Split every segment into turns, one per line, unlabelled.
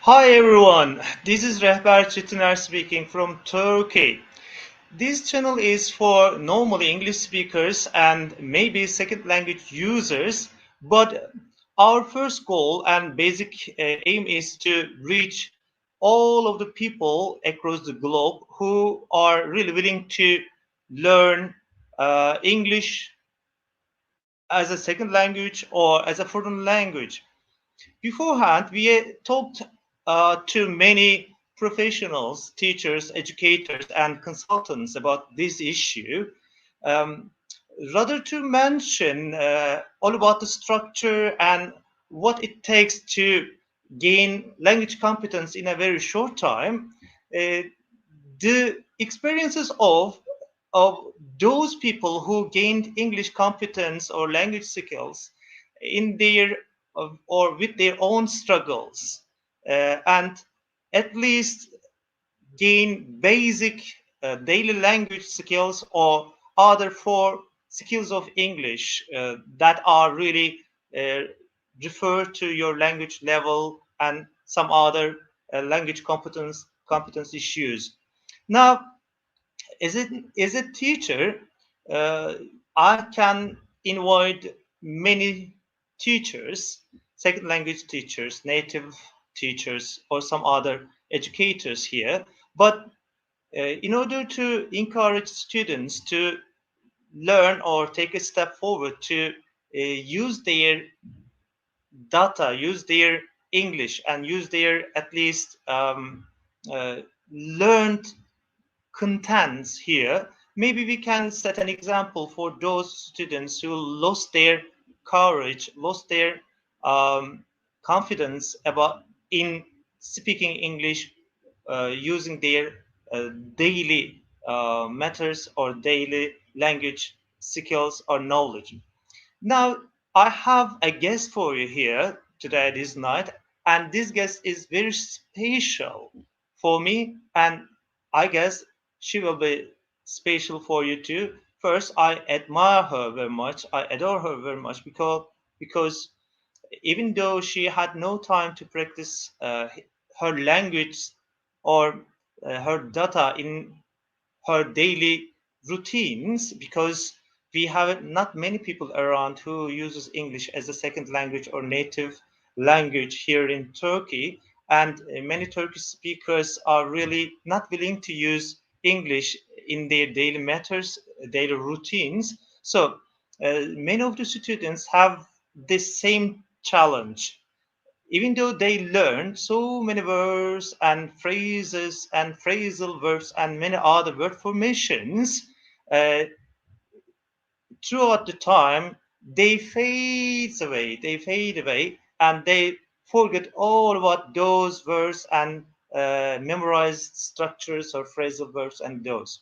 Hi everyone, this is Rehber Çetiner speaking from Turkey. This channel is for normally English speakers and maybe second language users, but our first goal and basic aim is to reach all of the people across the globe who are really willing to learn English as a second language or as a foreign language. Beforehand, we talked to many professionals, teachers, educators, and consultants about this issue. Um, Rather to mention all about the structure and what it takes to gain language competence in a very short time, uh, the experiences of those people who gained English competence or language skills in their or with their own struggles and at least gain basic daily language skills or other four skills of English that are really uh, refer to your language level and some other language competence issues. Now, as a teacher, uh, I can invite many teachers, second language teachers, native teachers, or some other educators here. But in order to encourage students to learn or take a step forward to use their data, use their English, and use their at least uh, learned contents here, maybe we can set an example for those students who lost their courage, lost their confidence about in speaking English using their daily matters or daily language skills or knowledge. Now, I have a guest for you here today, this night, and this guest is very special for me, and I guess she will be special for you too. First, I admire her very much. I adore her very much because even though she had no time to practice her language or her data in her daily routines because we have not many people around who uses English as a second language or native language here in Turkey, and many Turkish speakers are really not willing to use English in their daily matters, daily routines. So many of the students have this same challenge even though they learn so many words and phrases and phrasal verbs and many other word formations, uh, throughout the time they fade away, and they forget all about those words and memorized structures or phrasal verbs and those.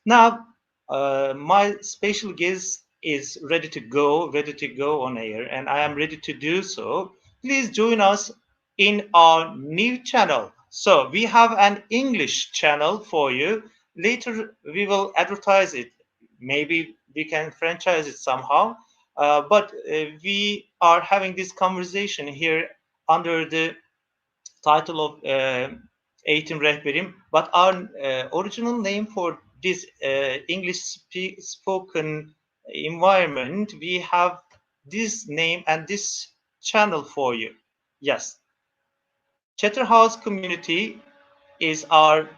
Now, my special guest is ready to go on air, and I am ready to do so. Please join us in our new channel. So we have an English channel for you. Later we will advertise it. Maybe we can franchise it somehow. But we are having this conversation here under the title of Eğitim Rehberim, but our original name for this English spoken environment, we have this name and this channel for you. Yes, Chatterhouse Community is our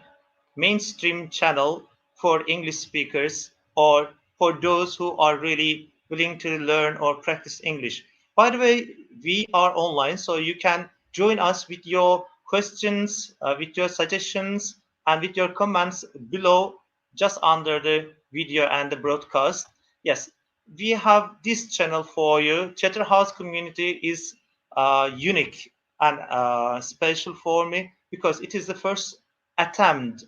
mainstream channel for English speakers or for those who are really willing to learn or practice English. By the way, we are online, so you can join us with your questions, with your suggestions, and with your comments below, just under the video and the broadcast. Yes, we have this channel for you. Chatterhouse Community is unique and special for me because it is the first attempt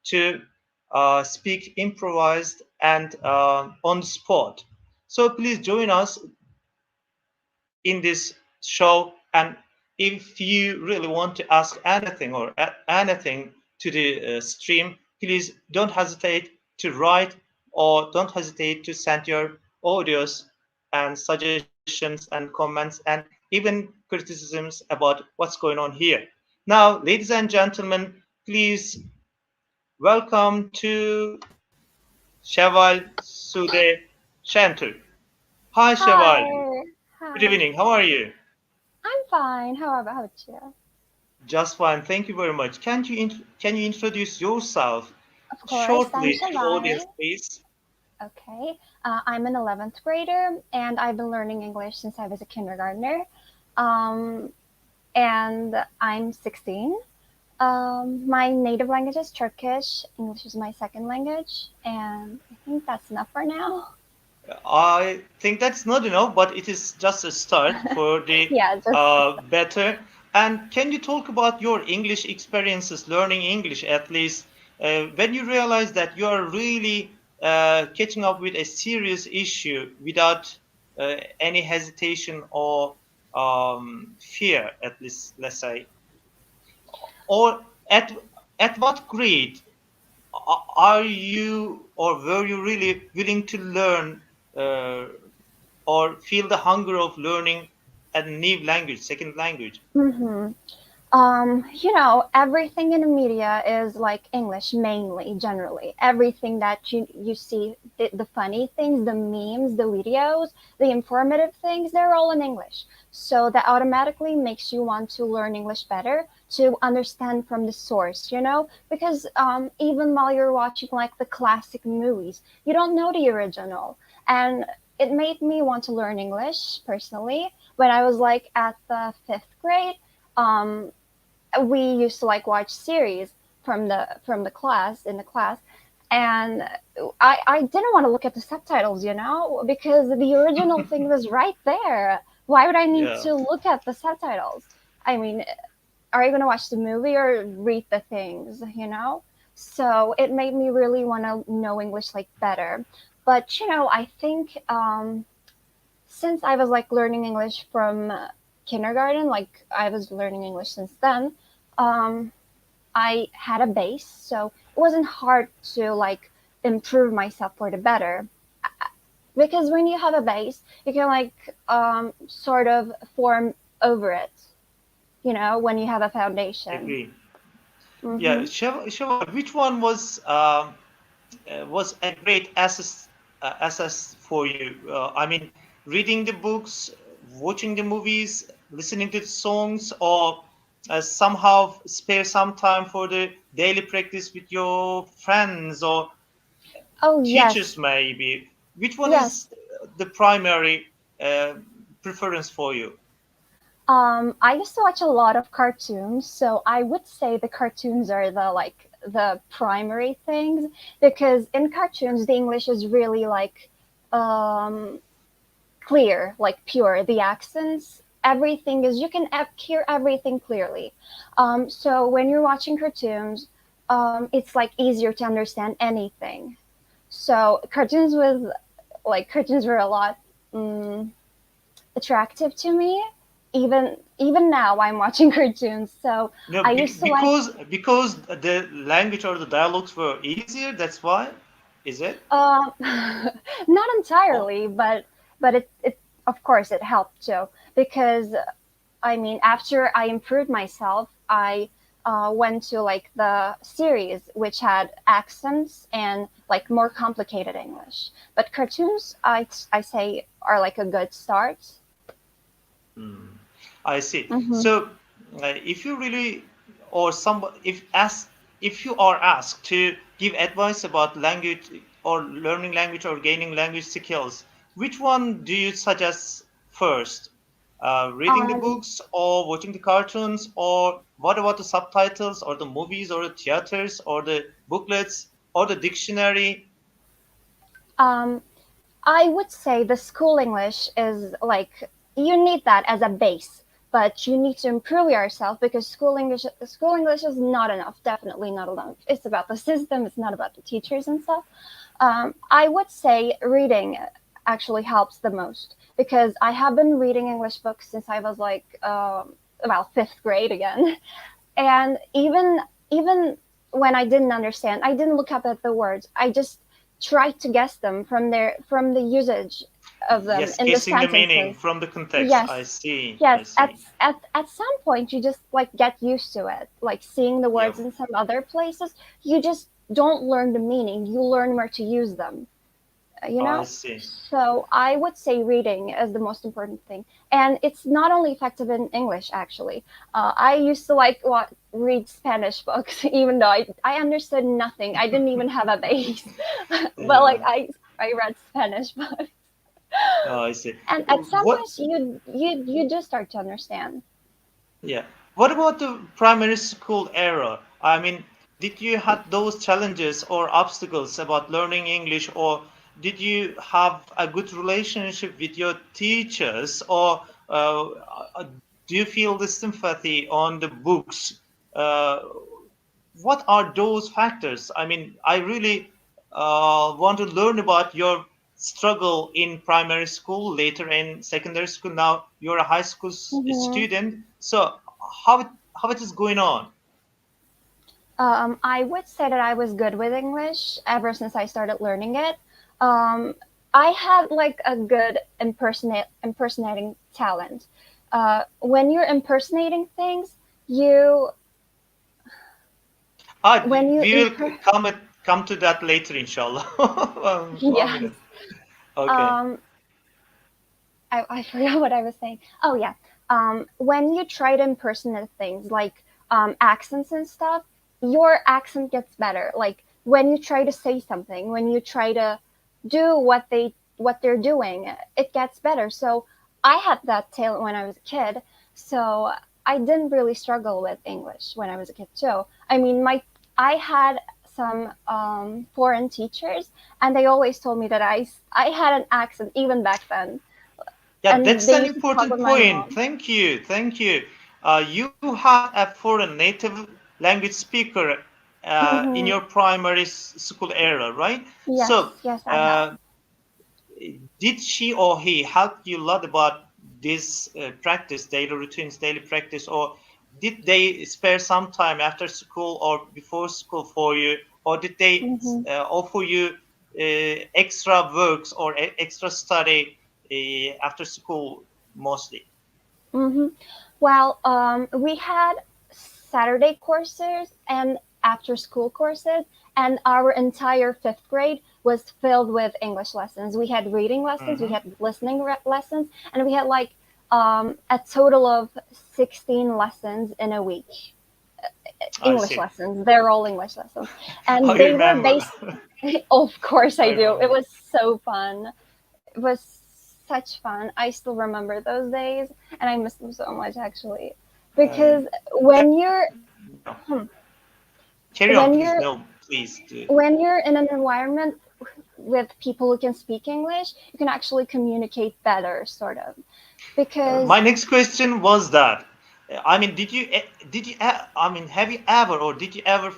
to speak improvised and on the spot. So please join us in this show. And if you really want to ask anything or anything to the stream, please don't hesitate to write or don't hesitate to send your audios and suggestions and comments and even criticisms about what's going on here. Now, ladies and gentlemen, please welcome to Sheval Sude Shantur. Hi, Sheval.
Hi.
Good
Hi.
evening. How are you?
I'm fine. How about you?
Just fine. Thank you very much. Can you introduce yourself
Of course, I'm
shortly to the
Shavai.
audience, please?
Okay. I'm an 11th grader and I've been learning English since I was a kindergartner. Um, and I'm 16. My native language is Turkish. English is my second language. And I think that's enough for now.
I think that's not enough, but it is just a start for the
Yeah, just
better. And can you talk about your English experiences, learning English at least, when you realize that you are really catching up with a serious issue without any hesitation or fear, at least, let's say, or at what grade are you or were you really willing to learn uh, or feel the hunger of learning a new language, second language?
hmm everything in the media is like English mainly, generally. Everything that you see, the funny things, the memes, the videos, the informative things, they're all in English. So that automatically makes you want to learn English better to understand from the source, because even while you're watching like the classic movies, you don't know the original. And it made me want to learn English personally when I was like at the fifth grade. Um, we used to like watch series from the class in the class, and I didn't want to look at the subtitles, because the original thing was right there. Why would I need
Yeah,
to look at the subtitles? I mean, are you going to watch the movie or read the things? So it made me really want to know English like better. But I think since I was like learning English from kindergarten, like I was learning English since then, um, I had a base, so it wasn't hard to like improve myself for the better. Because when you have a base, you can like sort of form over it, when you have a foundation.
agree. Yeah,
Mm-hmm.
Shiva, which one was a great assess for you? I mean, reading the books, watching the movies, listening to the songs, or somehow spare some time for the daily practice with your friends or
Oh
teachers,
yes,
maybe. Which one is
yes.
the primary uh, preference for you?
I used to watch a lot of cartoons, so I would say the cartoons are the primary things because in cartoons the English is really like um, clear, like pure. The accents, everything is you can hear everything clearly. So when you're watching cartoons, it's like easier to understand anything. So cartoons were a lot. Um, Attractive to me. Even now, I'm watching cartoons. So
No,
I used to like,
because the language or the dialogues were easier. That's why, is it?
not
Oh,
entirely, but it of course it helped too because I mean after I improved myself, I went to like the series which had accents and like more complicated English. But cartoons, I say, are like a good start.
I see.
Mm-hmm.
So, if you really, or some, if you are asked to give advice about language or learning language or gaining language skills, which one do you suggest first? Reading the
Um,
books or watching the cartoons, or what about the subtitles or the movies or the theaters or the booklets or the dictionary?
um, I would say the school English is like you need that as a base, but you need to improve yourself because school English is not enough. Definitely not enough. It's about the system. It's not about the teachers and stuff. I would say reading actually helps the most because I have been reading English books since I was like about fifth grade again, and even when I didn't understand, I didn't look up at the words. I just tried to guess them from the usage. of them
Yes,
in the
guessing the meaning
sentences.
from the context. I
Yes,
see. I
yes. At
see.
at some point, you just like get used to it. Like seeing the
Yeah,
words in some other places, you just don't learn the meaning. You learn where to use them. You
I
know.
see.
So I would say reading is the most important thing, and it's not only effective in English. Actually, I used to like what read Spanish books, even though I understood nothing. I didn't even have a base, but like
Yeah,
I read Spanish books.
I see.
And at some
What?
points, you do start to understand.
Yeah. What about the primary school era? I mean, did you had those challenges or obstacles about learning English, or did you have a good relationship with your teachers, or uh, do you feel the sympathy on the books? Uh, what are those factors? I mean, I really want to learn about your struggle in primary school, later in secondary school. Now you're a high school
Hmm.
student. So how it, how it is going on?
I would say that I was good with English ever since I started learning it. Um, I had like a good impersonating talent. When you're impersonating things, you
Ah,
when you
we will
imper
come to that later, inshallah. One
yes.
minute. Okay.
Um, I forgot what I was saying. Oh yeah. When you try to impersonate things like accents and stuff, your accent gets better. Like when you try to say something, when you try to do what they're doing, it gets better. So I had that talent when I was a kid. So I didn't really struggle with English when I was a kid too. I mean, my I had some foreign teachers, and they always told me that I had an accent even back then,
Yeah,
and
that's
they
an
used to talk
important
with my
point.
mom.
Thank you. Thank you. You had a foreign native language speaker in
Hmm.
your primary school era, right? So,
Yes, yes, I have.
uh, did she or he help you a lot about this practice, daily routines, daily practice, or did they spare some time after school or before school for you, or did they
Hmm.
offer you extra works or extra study after school mostly?
Hmm. Well, we had Saturday courses and after school courses, and our entire fifth grade was filled with English lessons. We had reading lessons, we
Hmm.
had listening lessons, and we had like a total of 16 lessons in a week.
I
English
see.
lessons. They're all English lessons.
I
And they were
remember.
based, of course
I
I do. It
remember.
was so fun. It was such fun. I still remember those days, and I miss them so much actually.
Uh,
Because when you're
yeah.
hmm,
Carry on,
when
please.
you're
No, please.
when you're in an environment with people who can speak English, you can actually communicate better, sort of. Because
My next question was that. I mean, I mean, have you ever or did you ever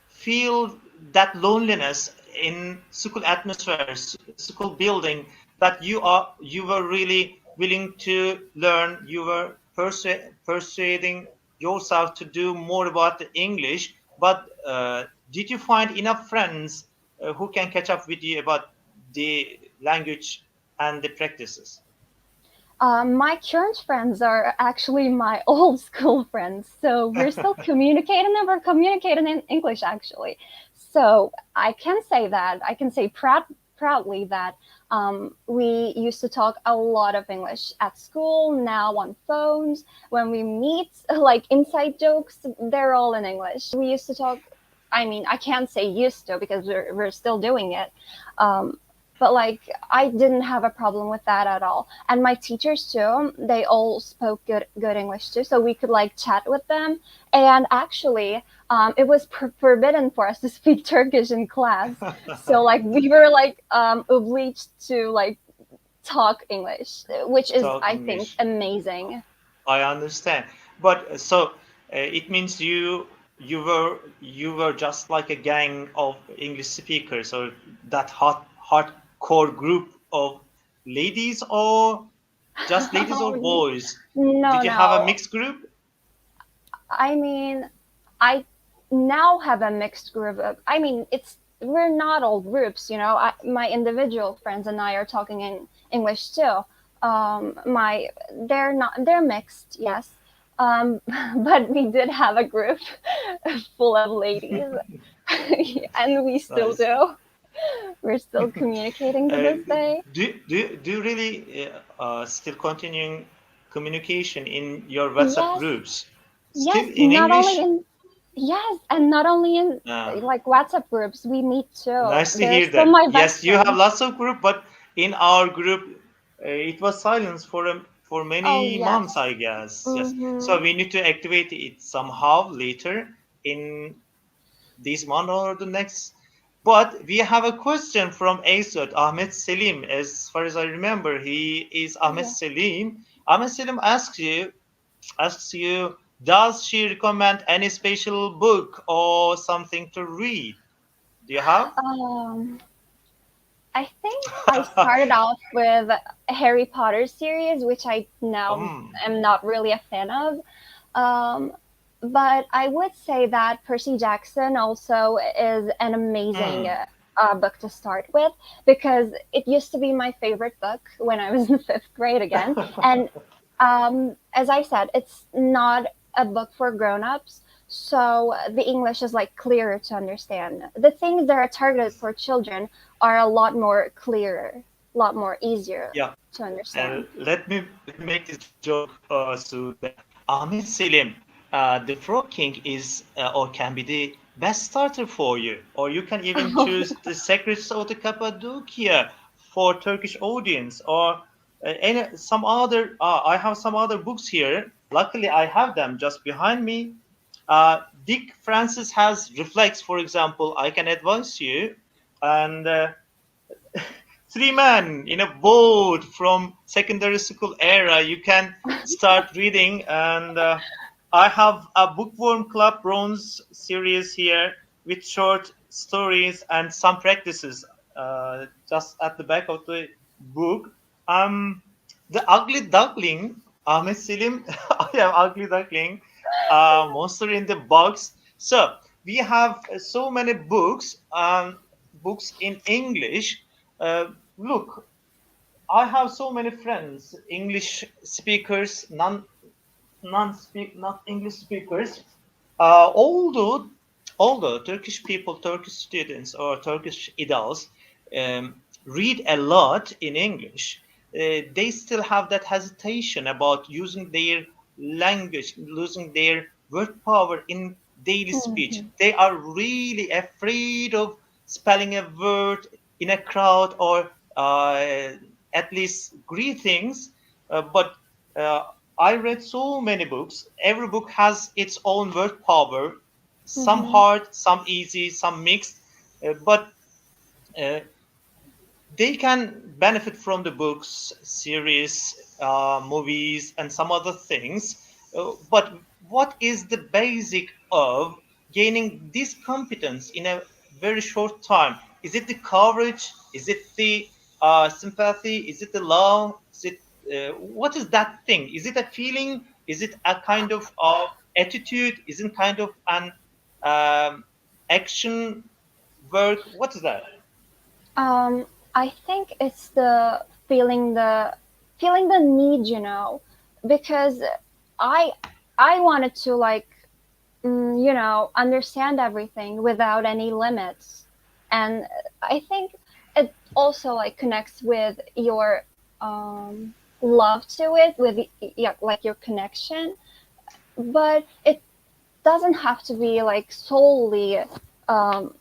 feel that loneliness in school atmosphere, school building, that you were really willing to learn, you were persuading yourself to do more about the English, but did you find enough friends who can catch up with you about the language and the practices?
my current friends are actually my old school friends, so we're still communicating, and we're communicating in English actually. So I can say that I can say proudly that we used to talk a lot of English at school. Now on phones, when we meet, like inside jokes, they're all in English. We used to talk. I mean, I can't say used to because we're still doing it. Um, but like I didn't have a problem with that at all, and my teachers too, they all spoke good English too, so we could like chat with them. And actually it was forbidden for us to speak Turkish in class, so like we were like obliged to like talk English, which is
Talk
I think
English.
amazing.
I understand, but it means you were just like a gang of English speakers, or that hardcore group of ladies, or just ladies or boys?
No,
Did you have a
no,
mixed group?
I mean, I now have a mixed group of, I mean, it's we're not all groups, you know. My individual friends and I are talking in English too. My they're not they're mixed, yes. Um, but we did have a group full of ladies, and we still
Nice.
do. We're still communicating to
Uh,
this day.
do you really still continuing communication in your WhatsApp
Yes,
groups?
yes.
Still in
Not only
English?
in Yes, and not only in
Uh,
like WhatsApp groups, we meet too.
Nice to
They're
hear
still
that.
my best
Yes, you have
friends.
lots of group, but in our group, it was silence for
Oh
many months,
yes.
I guess. Yes,
Mm-hmm.
so we need to activate it somehow later in this month or the next. But we have a question from Asad Ahmed Selim. As far as I remember, he is Ahmed
Yeah.
Selim. Ahmed Selim asks you, does she recommend any special book or something to read? Do you have?
Um, I think I started off with a Harry Potter series, which I now
um,
am not really a fan of. Um, but I would say that Percy Jackson also is an amazing
hmm.
book to start with, because it used to be my favorite book when I was in fifth grade again. And as I said, it's not a book for grown-ups, so the English is like clearer to understand. The things that are targeted for children are a lot more clearer, a lot more easier
Yeah,
to
and
understand.
let me make this joke, so that Ahmed Selim, the Frog King is or can be the best starter for you, or you can even choose the Secrets of the Cappadocia for Turkish audience, or any some other. I have some other books here. Luckily, I have them just behind me. Dick Francis has Reflex, for example. I can advise you, and three men in a boat from secondary school era. You can start reading, and I have a Bookworm Club Bronze series here with short stories and some practices just at the back of the book. Um, the Ugly Duckling, Ahmed Selim. I have Ugly Duckling, Monster in the Box. So we have so many books, books in English. Look, I have so many friends, English speakers, not English speakers. Although Turkish people, Turkish students, or Turkish adults read a lot in English, they still have that hesitation about using their language, losing their word power in daily speech.
Mhm.
They are really afraid of spelling a word in a crowd, or at least greetings. But uh, I read so many books. Every book has its own word power. Some
Mhm.
hard, some easy, some mixed. But uh, they can benefit from the books, series, movies, and some other things. But what is the basic of gaining this competence in a very short time? Is it the courage? Is it the sympathy? Is it the love? Is it what is that thing? Is it a feeling? Is it a kind of attitude? Is it kind of an action work? What is that?
Um, I think it's the feeling the need, you know, because I I wanted to like you know, understand everything without any limits, and I think it also like connects with your love to it, with yeah, like your connection, but it doesn't have to be like solely um,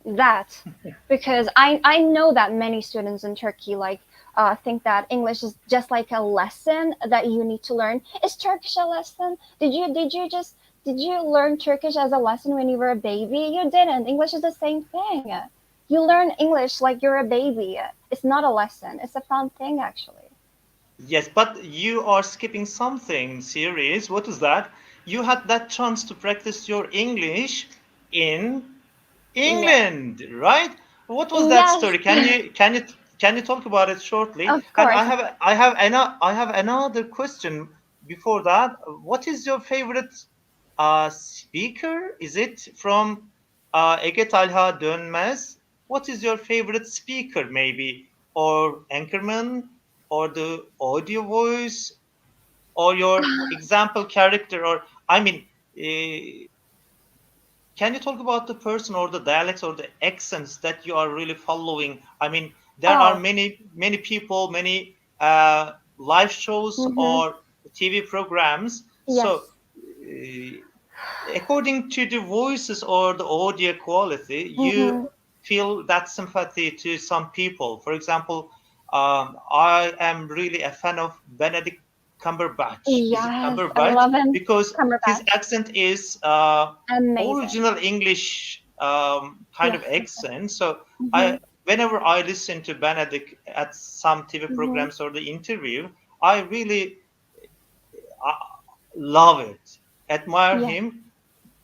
that, because I know that many students in Turkey like think that English is just like a lesson that you need to learn. Is Turkish a lesson? Did you learn Turkish as a lesson when you were a baby? You didn't. English is the same thing. You learn English like you're a baby. It's not a lesson. It's a fun thing actually.
Yes, but you are skipping something serious. What is that? You had that chance to practice your English in
Yeah.
England, right? What was that
Yes.
story? Can you talk about it shortly?
Of
And
course.
I have another question before that. What is your favorite speaker? Is it from Ege Talha Dönmez, what is your favorite speaker, maybe, or anchorman, or the audio voice, or your example character, or I mean, can you talk about the person or the dialects or the accents that you are really following? I mean, there are
Oh,
many people, many live shows
mm-hmm.
or TV programs. So,
Yes.
according to the voices or the audio quality, you
Mm-hmm.
feel that sympathy to some people. For example, I am really a fan of Benedict Cumberbatch. Is it
Yes, I
Cumberbatch?
love him.
Because his
Cumberbatch.
accent is
Amazing.
original English kind of
Yes.
accent. So
Mm-hmm.
I, whenever I listen to Benedict at some TV
Mm-hmm.
programs or the interview, I really uh, love it, admire
Yes.
him,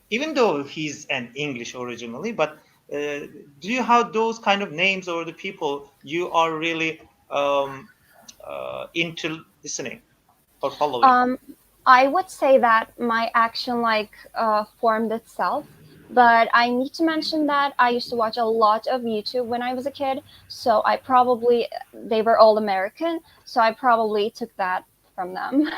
even though he's an English originally. But do you have those kind of names or the people you are really into listening or following?
Um, I would say that my action formed itself, but I need to mention that I used to watch a lot of YouTube when I was a kid, so I probably they were all American, so I probably took that from them.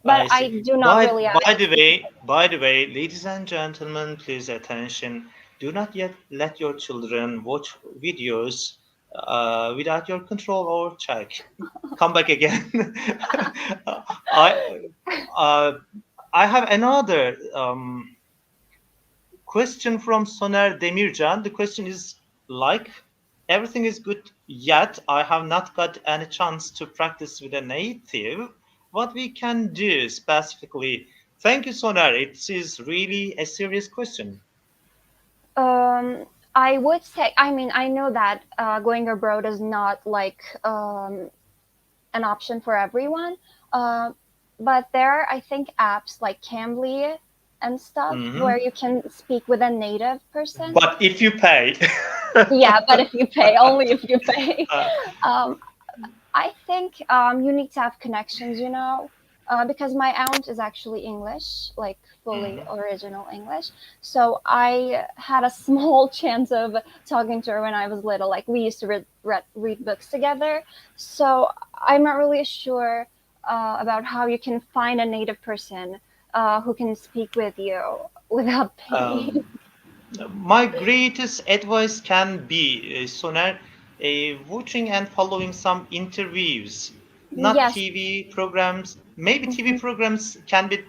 But
I
I
see.
do not really have any specific.
By the way, ladies and gentlemen, please attention. Do not yet let your children watch videos without your control or check. Come back again. I uh, I have another question from Soner Demircan. The question is like, everything is good, yet I have not got any chance to practice with a native. What we can do specifically? Thank you, Soner. It is really a serious question.
Um, I would say, I mean, I know that going abroad is not an option for everyone. Uh, but there are, I think, apps like Cambly and stuff
Mhm.
where you can speak with a native person.
But if you pay,
Yeah, but if you pay, only if you pay.
uh,
Um, I think you need to have connections, because my aunt is actually English, like fully
mhm.
original English. So I had a small chance of talking to her when I was little. Like we used to read books together. So I'm not really sure about how you can find a native person who can speak with you without paying.
Um, my greatest advice can be, Soner, watching and following some interviews, not
Yes.
TV programs. Maybe TV
Hmm.
programs can be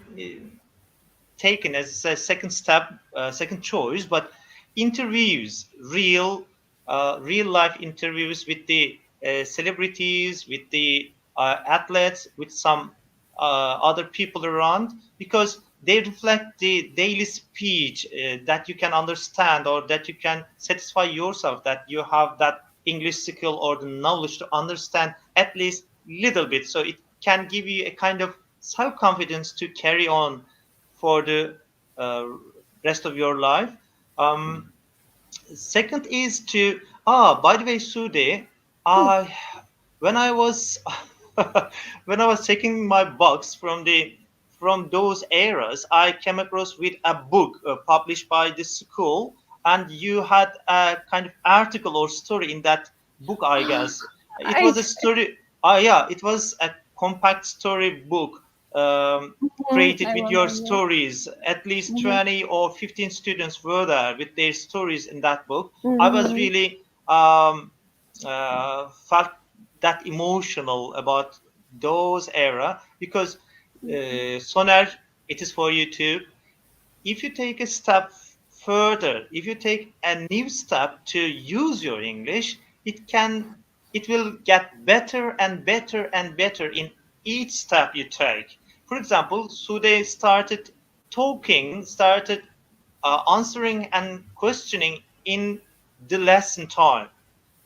taken as a second step, second choice, but interviews, real life interviews with the celebrities, with the athletes, with some other people around, because they reflect the daily speech that you can understand or that you can satisfy yourself that you have that English skill or the knowledge to understand at least little bit. So it can give you a kind of self confidence to carry on for the uh, rest of your life. Um, Second is to by the way, Sude,
Hmm.
I when I was when I was checking my box from those eras, I came across with a book published by the school, and you had a kind of article or story in that book. I guess it
I,
was a story. Yeah, it was a compact story book created
I
with your
remember.
stories. At least
Hmm.
20 or 15 students were there with their stories in that book. I was
Hmm.
really felt that emotional about those era because Soner, it is for you too. If you take a step further, if you take a new step to use your English, it will get better and better and better in each step you take. For example, Sude started started answering and questioning in the lesson time.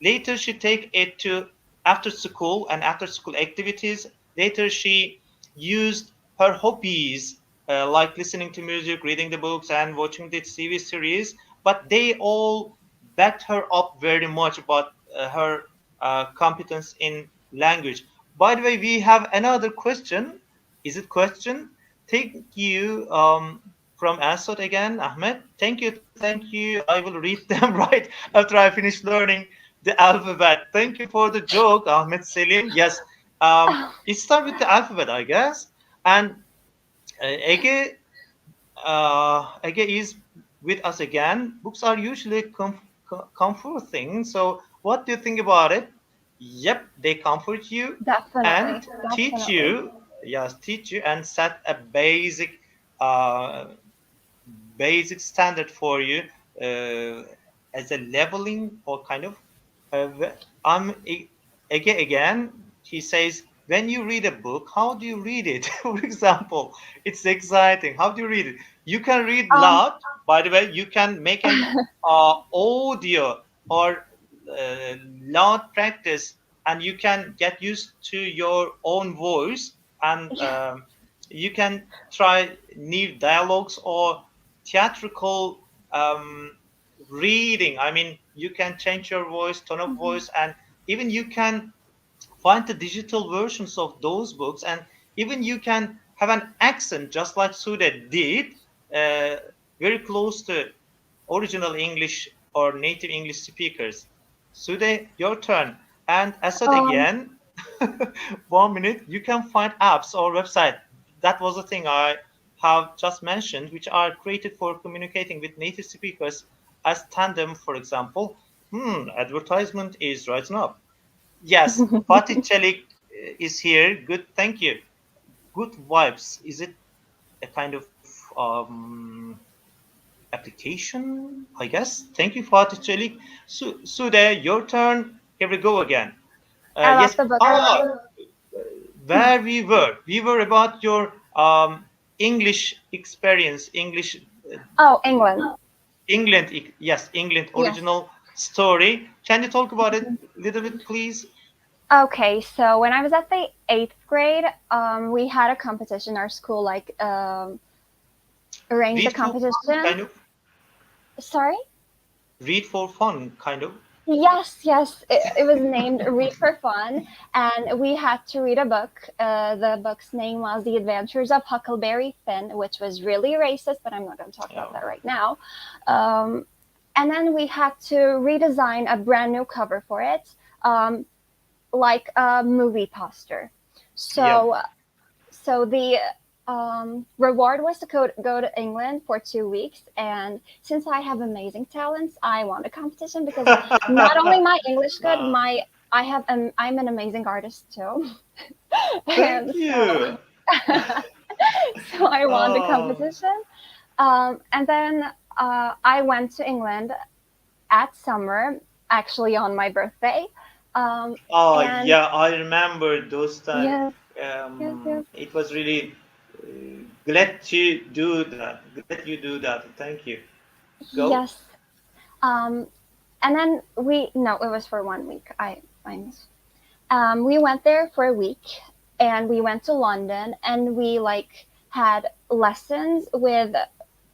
Later, she take it to after school and after school activities. Later, she used her hobbies like listening to music, reading the books, and watching the TV series. But they all backed her up very much about her competence in language. By the way, we have another question. Is it question? Thank you from Asad again, Ahmed. Thank you. I will read them right after I finish learning the alphabet. Thank you for the joke, Ahmed Selim. Yes, it starts with the alphabet, I guess. And Ege, Ege is with us again. Books are usually comforting. So, what do you think about it? Yep, they comfort you and
Definitely,
teach
definitely.
you. Yes, teach you and set a uh, basic standard for you uh, as a leveling or kind of. I'm again. He says, when you read a book, how do you read it? For example, it's exciting. How do you read it? You can read
Um,
loud. By the way, you can make an audio or uh, loud practice, and you can get used to your own voice, and
yeah.
you can try new dialogues or theatrical um, reading. I mean, you can change your voice, tone of
Mhm.
voice, and even you can find the digital versions of those books, and even you can have an accent just like Sude did, uh, very close to original English or native English speakers. Sude, your turn. And Asad
Um,
again, 1 minute, you can find apps or website. That was the thing I have just mentioned, which are created for communicating with native speakers as Tandem, for example. Advertisement is rising up. Yes, Fatih Çelik is here. Good, thank you. Good vibes. Is it a kind of application? I guess. Thank you, Fatih Çelik. Sude, your turn. Here we go again. Yes.
about the book, right?
Where we were about your English experience, English,
Oh, England.
England. Yes, England
Yes.
original story. Can you talk about it a little bit, please?
Okay, so when I was at the eighth grade, we had a competition. Our school arranged a
Read for fun,
competition.
kind of.
Sorry?
Read for fun, kind of.
Yes, yes. It was named Read for Fun, and we had to read a book. The book's name was The Adventures of Huckleberry Finn, which was really racist, but I'm not going to talk
Yeah.
about that right now. Um, and then we had to redesign a brand new cover for it, um, like a movie poster.
Yep.
So the reward was to go to England for 2 weeks. And since I have amazing talents, I won the competition because not only my English good,
Wow.
I'm an amazing artist too.
Thank
And
you.
so I won the
Oh,
competition. And then I went to England at summer, actually on my birthday. Um,
oh
and
yeah, I remember those times.
yes, yes, yes,
It was really glad to do that. Glad you do that. Thank you. Go.
yes. Um, and then no, it was for 1 week. We went there for a week, and we went to London, and we like had lessons with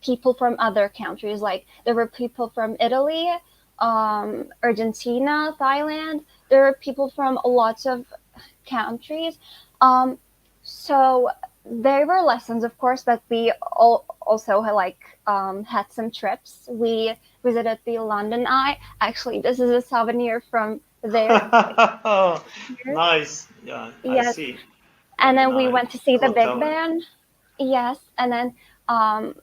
people from other countries. Like there were people from Italy, Argentina, Thailand. There were people from lots of countries. Um, so there were lessons, of course, but we also had some trips. We visited the London Eye. Actually, this is a souvenir from there. Here.
Nice. Yeah, I
Yes,
see.
and
London
then we
Eye,
went to see the
Clock
Big
Tower.
Ben. Yes, and then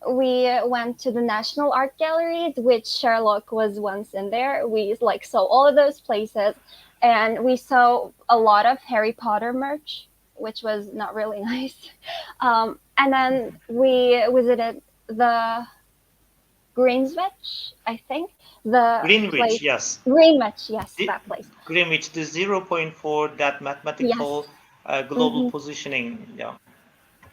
we went to the National Art Galleries, which Sherlock was once in there. We like saw all of those places, and we saw a lot of Harry Potter merch, which was not really nice. And then we visited the Greenswich, I think, the
Greenwich,
place.
yes.
Greenwich, yes,
The,
that place.
Greenwich, the zero point 0.4, that
Yes.
mathematical global
Hmm.
positioning. Yeah.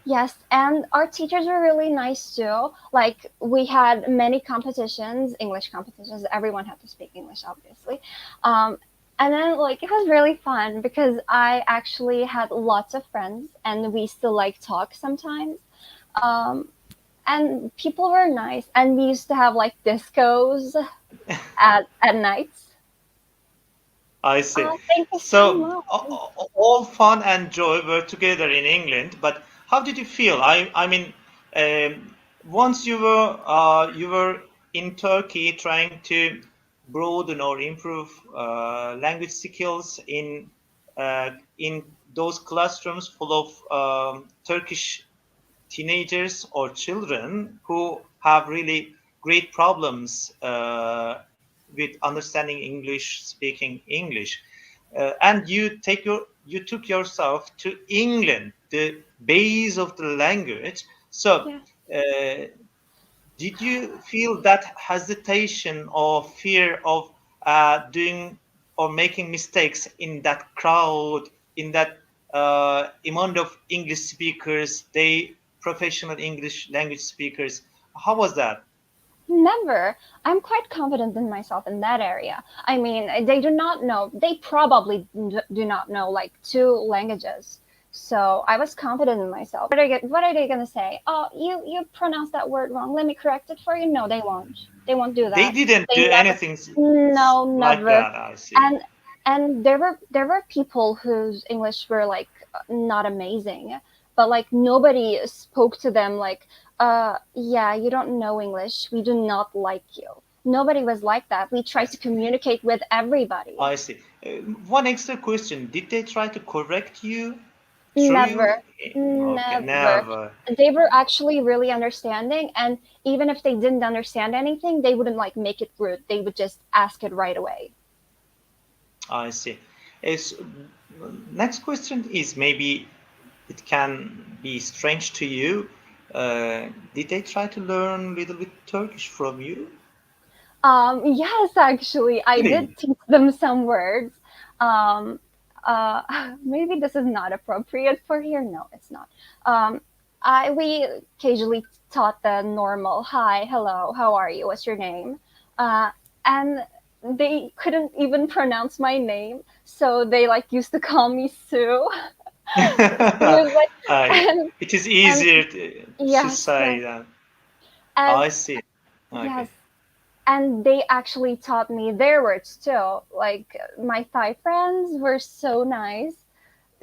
Yes, and our teachers were really nice too. Like we had many competitions, English competitions. Everyone had to speak English, obviously. Um, and then like it was really fun because I actually had lots of friends, and we still like talk sometimes. Um, and people were nice, and we used to have like discos at nights.
I see.
Thank you so
So
much.
all fun and joy were together in England, but how did you feel? I mean, um, once you were in Turkey trying to broaden or improve language skills in those classrooms full of Turkish teenagers or children who have really great problems with understanding English, speaking English, and you took yourself to England, the base of the language. So.
Yeah.
Uh, did you feel that hesitation or fear of doing or making mistakes in that crowd, in that amount of English speakers, they professional English language speakers? How was that?
Never. I'm quite confident in myself in that area. I mean, they do not know, they probably do not know like two languages. So I was confident in myself. What are they going to say? Oh, you pronounced that word wrong. Let me correct it for you. No, they won't. They won't do
They
that.
didn't
They
do
never.
anything
No,
like
never.
that, I see.
And there were people whose English were like not amazing, but like nobody spoke to them like, yeah, you don't know English. We do not like you. Nobody was like that. We
I
tried to
see.
communicate with everybody.
I see. One extra question. Did they try to correct you through you?
Never,
Okay,
never.
never.
They were actually really understanding, and even if they didn't understand anything, they wouldn't like make it rude. They would just ask it right away.
I see. Is next question is maybe it can be strange to you. Did they try to learn a little bit Turkish from you?
Yes, actually, I did
Really?
teach them some words. Um, Maybe this is not appropriate for here. No, it's not. Um, we occasionally taught the normal "Hi, hello, how are you? What's your name?" Uh, and they couldn't even pronounce my name, so they like used to call me Sue. It was like,
I,
and
it is
and
easier to
yes,
say that.
and
I see.
yes,
Okay.
and they actually taught me their words too. Like my Thai friends were so nice,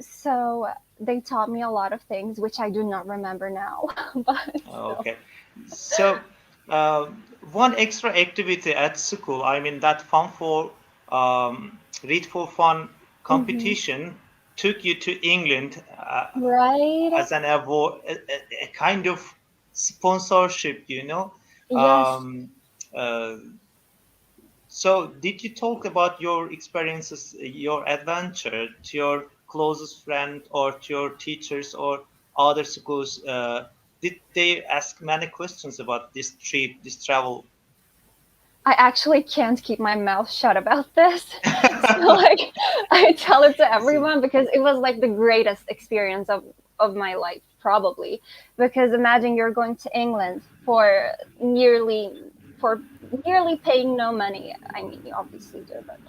so they taught me a lot of things which I do not remember now. But still,
Okay. So, uh, one extra activity at school, I mean, that fun for read for fun
hmm,
competition took you to England
right?
as an award, a kind of sponsorship, you know.
Yes,
Um, uh, so, did you talk about your experiences, your adventure to your closest friend or to your teachers or other schools? Did they ask many questions about this trip, this travel?
I actually can't keep my mouth shut about this. So like I tell it to
See,
everyone because it was like the greatest experience of my life probably. Because imagine you're going to England nearly for nearly paying no money. I mean, you obviously do, but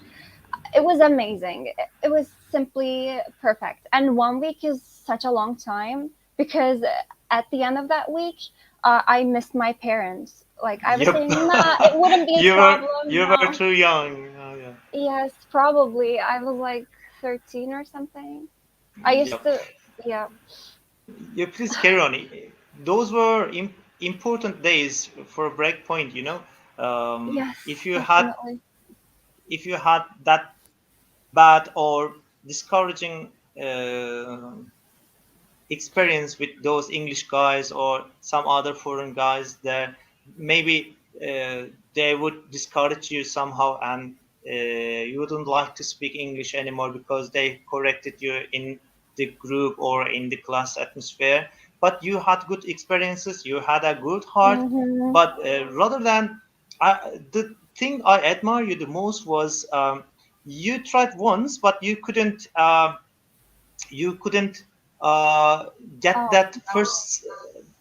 it was amazing. It was simply perfect. And 1 week is such a long time because at the end of that week, I missed my parents. Like I was
yep,
saying, nah, it wouldn't be a problem.
you were
No.
too young. Oh, yeah.
Yes, probably. I was like 13 or something. I used
Yep.
to, yeah.
Yeah, please carry on. Those were important days for a break point, you know.
Yes,
If you had
definitely.
that bad or discouraging experience with those English guys or some other foreign guys there, maybe they would discourage you somehow and you wouldn't like to speak English anymore because they corrected you in the group or in the class atmosphere. But you had good experiences, you had a good heart.
Hmm.
But rather than the thing I admire you the most was you tried once, but you couldn't uh, get
Oh,
that
no.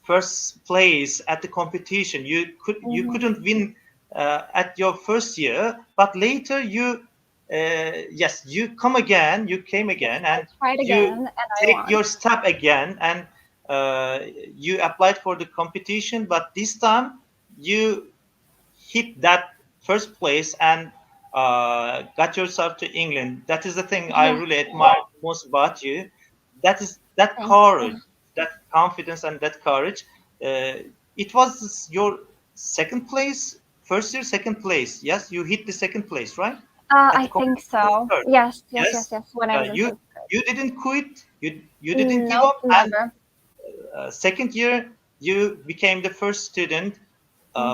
first place at the competition. You
Hmm.
couldn't win at your first year, but later yes, you come again. You came
Yes,
again,
I
and
tried again
you
and I
take
won.
your step again, and uh, you applied for the competition. But this time you hit that first place and got yourself to England. That is the thing I
Yes,
really admire most about you. That is that
thank
courage,
you.
that confidence, and that courage. Uh, it was your second place, first year, second place. Yes, you hit the second place, right? At the
I think
competition of
so.
third.
Yes, yes, yes,
Yes.
yes. When I was in
You
first grade.
you didn't quit. You didn't give
Nope,
up. And
never.
second year, you became the first student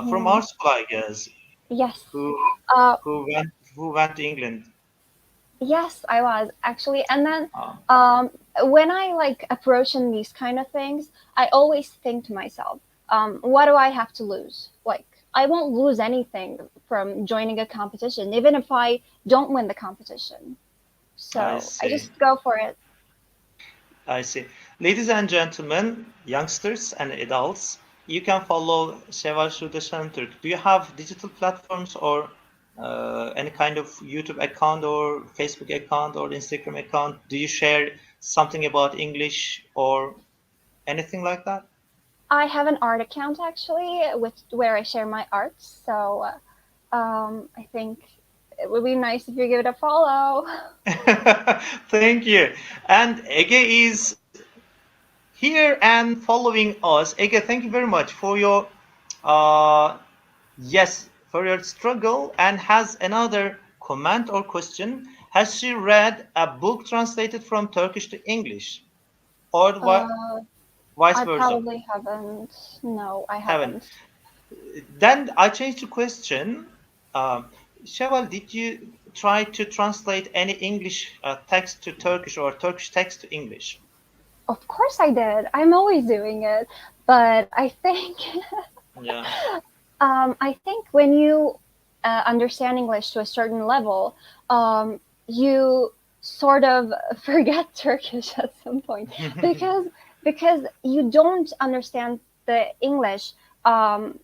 from
Hmm.
our school, I guess,
Yes.
who
Uh,
who went to England.
yes, I was actually. And then
Uh,
um, when I like approaching these kind of things, I always think to myself, what do I have to lose? Like, I won't lose anything from joining a competition, even if I don't win the competition.
I
So I
see.
just go for it.
I see. Ladies and gentlemen, youngsters and adults, you can follow Seval Sudesan Turk. Do you have digital platforms or any kind of YouTube account or Facebook account or Instagram account? Do you share something about English or anything like that?
I have an art account actually, with where I share my art. So I think it would be nice if you give it a follow.
Thank you. And Ege is here and following us. Ege, thank you very much for your uh, yes, for your struggle, and has another comment or question. Has she read a book translated from Turkish to English or
Uh,
vice
I
versa?
probably haven't. No, I
Haven't.
haven't.
Then I changed the question. Um, Şevval, did you try to translate any English text to Turkish or Turkish text to English?
Of course I did. I'm always doing it. But I think
Yeah,
I think when you understand English to a certain level, you sort of forget Turkish at some point because you don't understand the English um,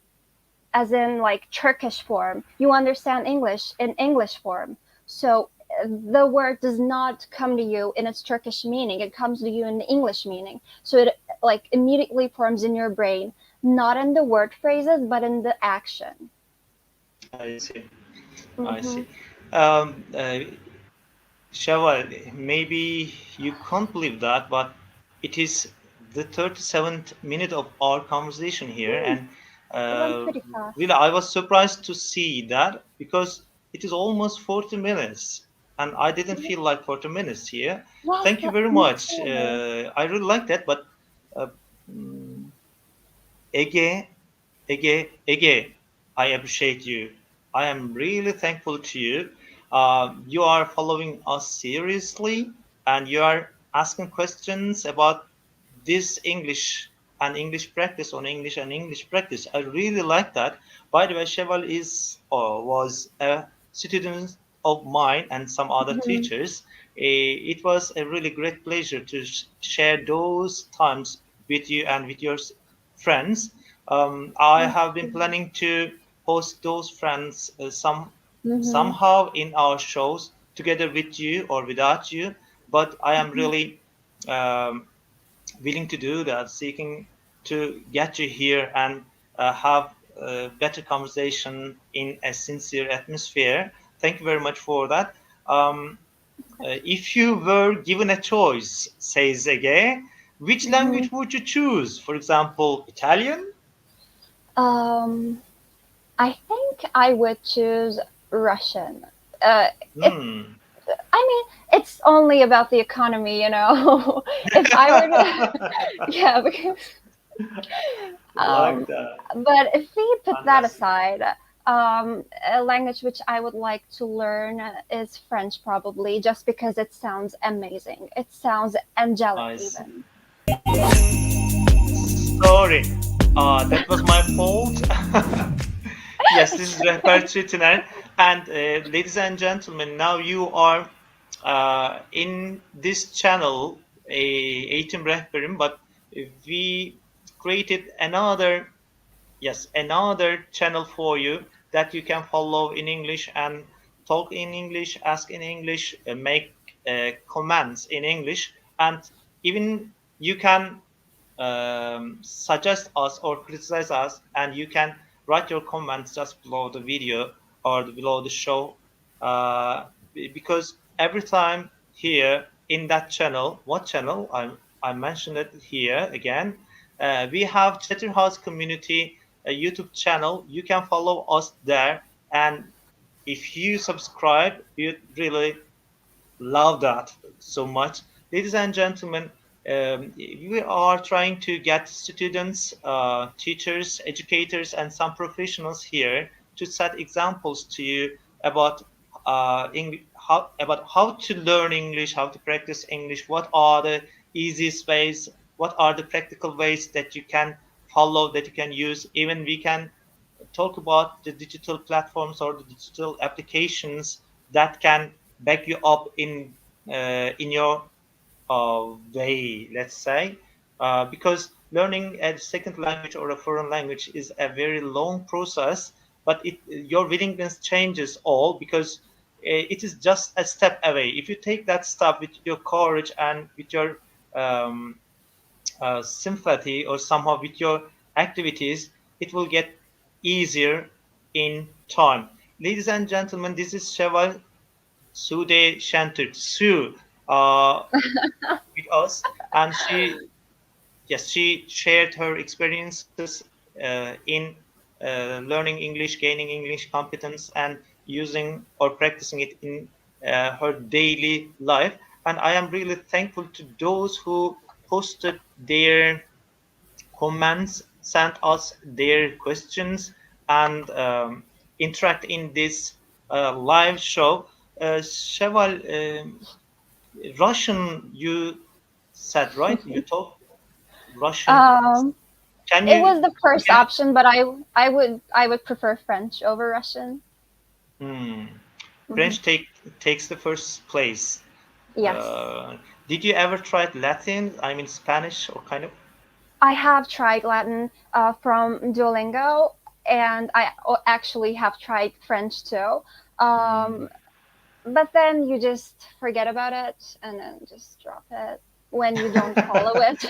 as in like Turkish form. You understand English in English form. So the word does not come to you in its Turkish meaning. It comes to you in the English meaning. So it like immediately forms in your brain, not in the word phrases, but in the action.
I see. I
Hmm.
see. Shawal, maybe you can't believe that, but it is the 37th minute of our conversation here, and
It went
uh,
pretty fast.
really, I was surprised to see that because it is almost 40 minutes, and I didn't feel like 40 minutes here.
Yes,
Thank you very
me
much.
too.
I really like that, but uh, Ege, Ege, I appreciate you. I am really thankful to you. You are following us seriously and you are asking questions about this English and English practice on English and English practice. I really like that. By the way, Cheval is or was a student of mine and some other
Hmm.
teachers. It was a really great pleasure to share those times with you and with your friends. I
Thank
have been
you.
planning to host those friends
Hmm.
somehow in our shows together with you or without you, but I am really um, willing to do that, seeking to get you here and have a better conversation in a sincere atmosphere. Thank you very much for that. Um, if you were given a choice, says Ege, which
Hmm.
language would you choose? For example, Italian?
Um, I think I would choose Russian. Uh, if
Hmm.
I mean, it's only about the economy, you know. If I were to, yeah, because,
Like
um,
that.
but if we put that
Fantastic.
aside, a language which I would like to learn is French, probably, just because it sounds amazing. It sounds angelic,
I see.
even.
Sorry. That was my fault. Yes, this
It's
is Rehber
okay.
Çetiner. And ladies and gentlemen, now you are in this channel, Eğitim Rehberim, but we created another channel for you that you can follow in English and talk in English, ask in English, make comments in English, and even you can suggest us or criticize us, and you can write your comments just below the video or below the show. Because every time here in that channel, what channel? I mentioned it here again. We have Chatterhouse Community YouTube channel. You can follow us there, and if you subscribe, we really love that so much. Ladies and gentlemen, we are trying to get students, teachers, educators, and some professionals here to set examples to you about how to learn English, how to practice English, what are the easiest ways, what are the practical ways that you can follow, that you can use. Even we can talk about the digital platforms or the digital applications that can back you up in your way, let's say, because learning a second language or a foreign language is a very long process, but your willingness changes all because it is just a step away. If you take that step with your courage and with your um, sympathy or somehow with your activities, it will get easier in time. Ladies and gentlemen, this is Sheval Sude Shantur Sue with us, and she shared her experiences in learning English, gaining English competence, and using or practicing it in her daily life. And I am really thankful to those who posted their comments, sent us their questions, and interact in this live show. Sheval, Russian, you said, right? You talk Russian.
Um,
Can
it
you?
was the first
Can,
option, but I would prefer French over Russian.
hmm,
Hmm.
French takes the first place.
Yes.
Uh, did you ever try Latin? I mean Spanish or kind of?
I have tried Latin from Duolingo, and actually have tried French too.
Hmm.
Um, but then you just forget about it and then just drop it when you don't follow it.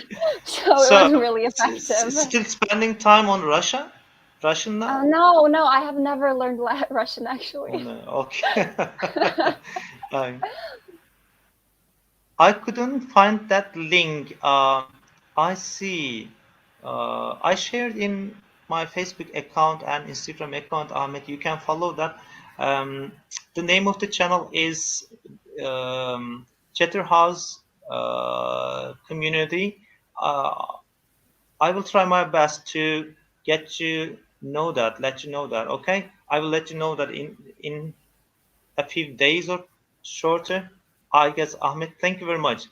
So it
So,
wasn't really effective.
still spending time on Russian now?
No, no, I have never learned Russian
Oh,
actually.
no. Okay. I, I couldn't find that link. I see. I shared in my Facebook account and Instagram account, Ahmed. You can follow that. Um, the name of the channel is Chatterhouse Community. Uh, I will try my best to let you know that. Okay, I will let you know that in a few days or shorter. I guess, Ahmed. Thank you very much.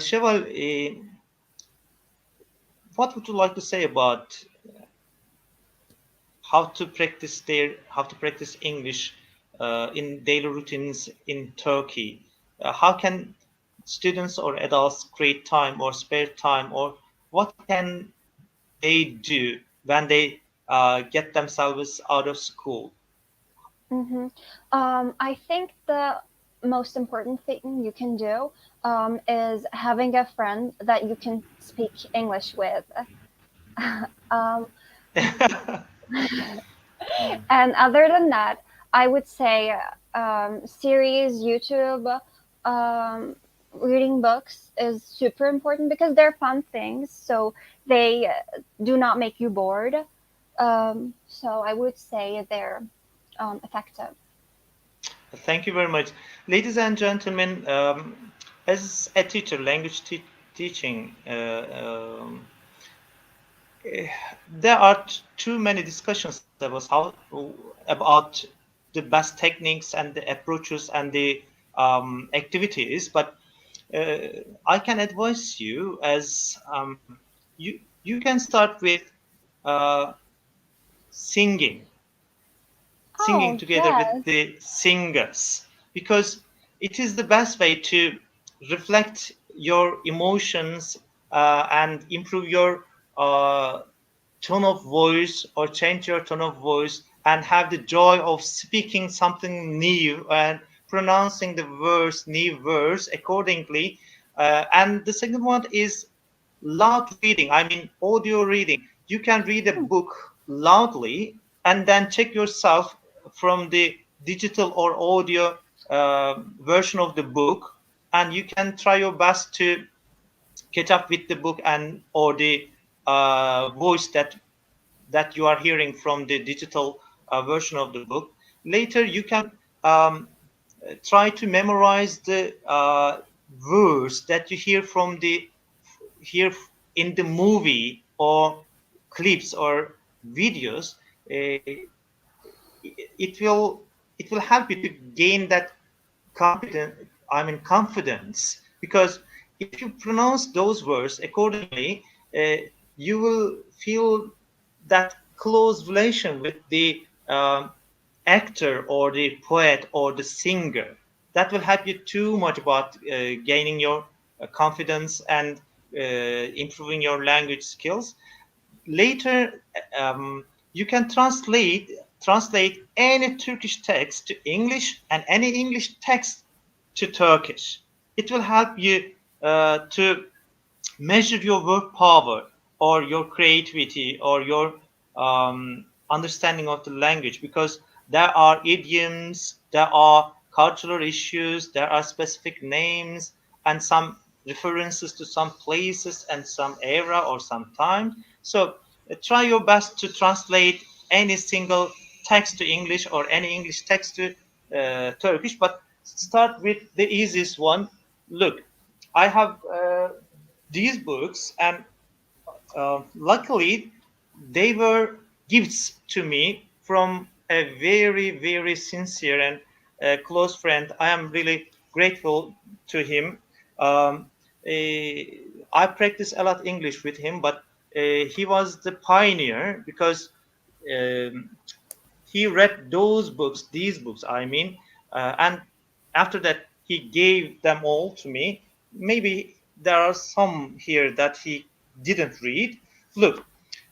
Sheval, what would you like to say about how to practice English in daily routines in Turkey? How can students or adults create time or spare time, or what can they do when they get themselves out of school?
Hmm. I think the most important thing you can do is having a friend that you can speak English with. Um, and other than that, I would say series, YouTube, um, reading books is super important because they're fun things. So they do not make you bored. So I would say they're effective.
Thank you very much. Ladies and gentlemen, as a teacher, teaching, there are too many discussions about the best techniques and the approaches and the activities, but uh, I can advise you as you can start with uh, singing singing
Oh,
together with
yes.
the singers because it is the best way to reflect your emotions and improve your uh, tone of voice or change your tone of voice and have the joy of speaking something new and pronouncing the new verse accordingly. And the second one is loud reading, I mean audio reading. You can read a
Hmm.
book loudly and then check yourself from the digital or audio version of the book, and you can try your best to catch up with the book and or the voice that you are hearing from the digital version of the book. Later, you can try to memorize the words that you hear in the movie or clips or videos. Uh, it will it will help you to gain that confidence, because if you pronounce those words accordingly, uh, you will feel that close relation with the actor or the poet or the singer. That will help you too much about gaining your confidence and improving your language skills. Later, you can translate any Turkish text to English and any English text to Turkish. It will help you to measure your word power or your creativity or your understanding of the language, because there are idioms, there are cultural issues, there are specific names and some references to some places and some era or some time. So try your best to translate any single text to English or any English text to Turkish, but start with the easiest one. Look, I have these books, and luckily they were gifts to me from a very, very sincere and close friend. I am really grateful to him. Um, I practice a lot English with him, but he was the pioneer, because um, he read those books, these books, I mean, and after that, he gave them all to me. Maybe there are some here that he didn't read. Look,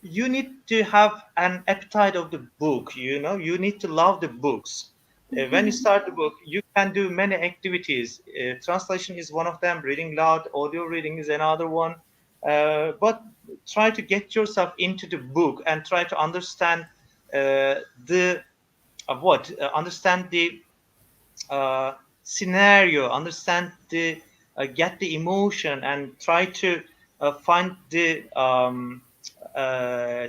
you need to have an appetite of the book, you need to love the books. When you
Mhm.
start the book, you can do many activities. Translation is one of them, reading loud, audio reading is another one. But try to get yourself into the book and try to understand the what understand the uh, scenario, understand the get the emotion, and try to find the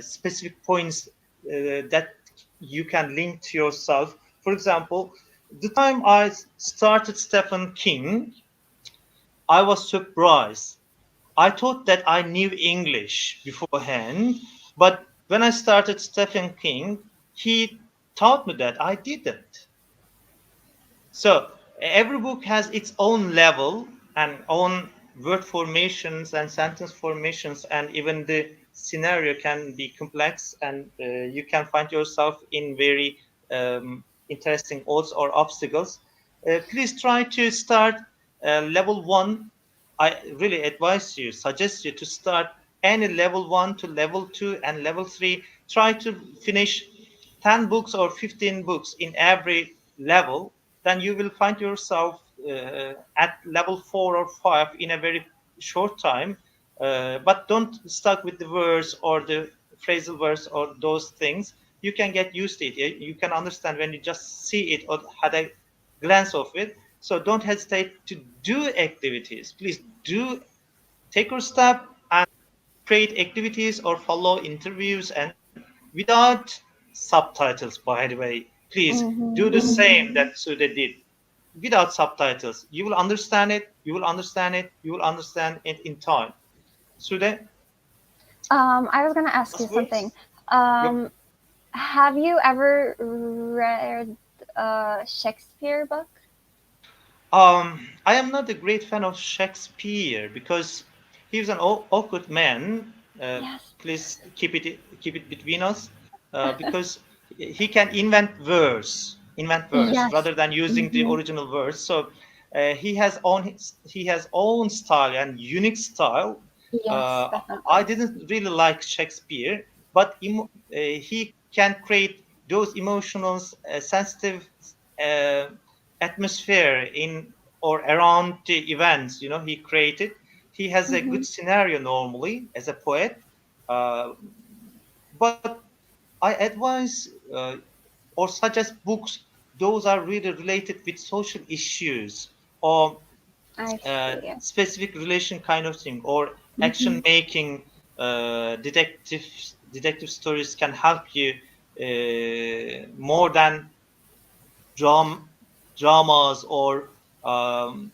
specific points that you can link to yourself. For example, the time I started Stephen King, I was surprised. I thought that I knew English beforehand, but when I started Stephen King, he taught me that I didn't. So every book has its own level and own word formations and sentence formations, and even the scenario can be complex, and you can find yourself in very interesting odds or obstacles. Please try to start level one. I really suggest you to start any level one to level two and level three. Try to finish 10 books or 15 books in every level. Then you will find yourself at level four or five in a very short time. But don't stuck with the words or the phrasal verbs or those things. You can get used to it. You can understand when you just see it or had a glance of it. So don't hesitate to do activities. Please do take your step and create activities or follow interviews, and without subtitles, by the way. Please do the
Mhm.
same that Sude did. Without subtitles, you will understand it, you will understand it in time. Sude,
I was gonna ask you
last
something.
words? Yep.
Um, have you ever read a Shakespeare book?
I am not a great fan of Shakespeare because he's an awkward man.
Yes.
Please keep it between us, because he can invent verse
Yes.
rather than using the
Hmm.
original verse. So he has own style and unique style.
Yes,
Uh, I
definitely.
didn't really like Shakespeare, but he can create those emotional, sensitive uh, atmosphere in or around the events he created. He has a
Hmm.
good scenario normally as a poet, uh, but I advise or suggest books those are really related with social issues or
I see.
specific relation kind of thing, or action
Hmm.
making. detective stories can help you more than dram- dramas or um,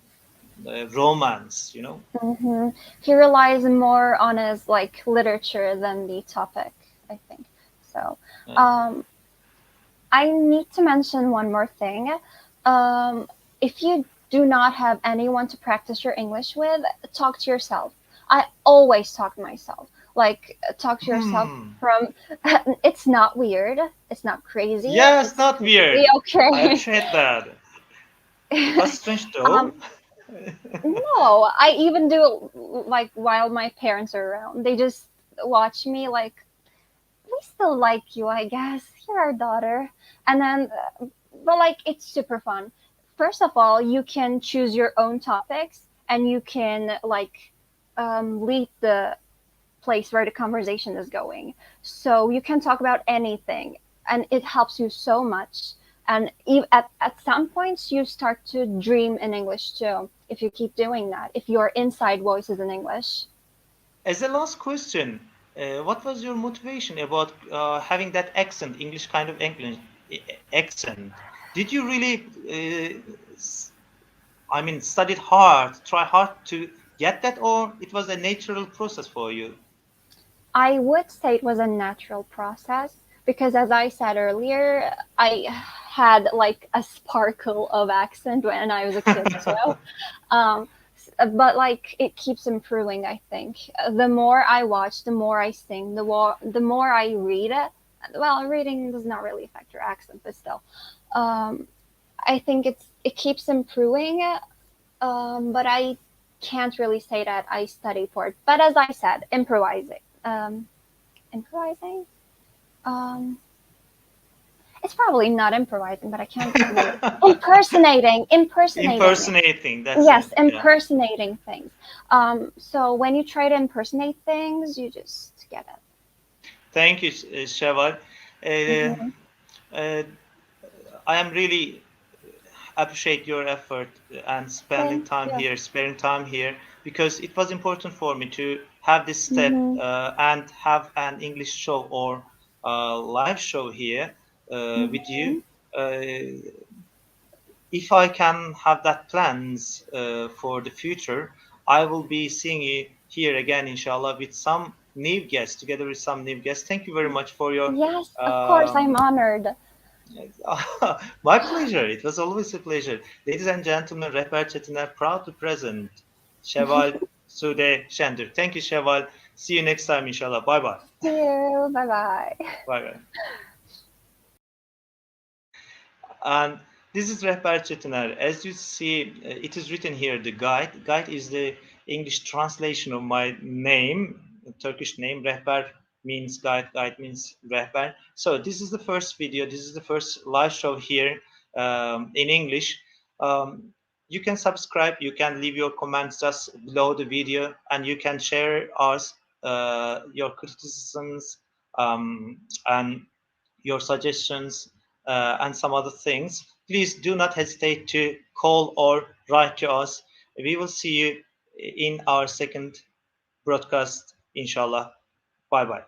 romance.
Hmm. He relies more on his like literature than the topic, I think. So,
Uh,
um, I need to mention one more thing. Um, if you do not have anyone to practice your English with, talk to yourself. I always talk to myself. Like, talk to yourself
hmm.
from, it's not weird, it's not crazy,
Yes,
it's
not
completely
weird. I
okay.
appreciate that. It was strange though.
um, no, I even do it like while my parents are around. They just watch me like, we still like you, I guess. You're our daughter. And then, but like, it's super fun. First of all, you can choose your own topics and you can like lead the place where the conversation is going. So you can talk about anything and it helps you so much. And at some points, you start to dream in English too, if you keep doing that, if your inside voice is in English.
As a last question, what was your motivation about having that accent, English kind of English accent? Did you really, I mean, studied hard, try hard to get that, or it was a natural process for you?
I would say it was a natural process because, as I said earlier, I had like a sparkle of accent when I was a kid too. Um, but like it keeps improving, I think. The more I watch, the more I sing, the more I read it. Well, reading does not really affect your accent, but still, um, I think it keeps improving. But I can't really say that I study for it. But as I said, improvising. Um, it's probably not improvising, but I can't really impersonating.
Impersonating, that's it.
Yes,
Yeah.
impersonating things. So when you try to impersonate things, you just get it.
Thank you, Sheval. Uh,
Hmm.
uh, I am really appreciate your effort and
Thank you.
sparing time here, because it was important for me to have this step
Hmm.
and have an English show or live show here with you.
Hmm.
Uh, if I can have that plans for the future, I will be seeing you here again, inshallah, with some new guests, together with some new guests. Thank you very much for your.
Yes, of course, I'm
Um,
honored.
My pleasure. It was always a pleasure. Ladies and gentlemen, Rehber Çetiner proud to present Şevval Sude Şendir. Thank you, Şevval. See you next time, inshallah. Bye bye.
See you. Bye bye.
Bye bye. And this is Rehber Çetiner. As you see, it is written here, the guide. Guide is the English translation of my name, Turkish name. Rehber means guide, guide means rehber. So this is the first video. This is the first live show here in English. You can subscribe. You can leave your comments just below the video, and you can share us your criticisms and your suggestions and some other things. Please do not hesitate to call or write to us. We will see you in our second broadcast, inshallah. Bye bye.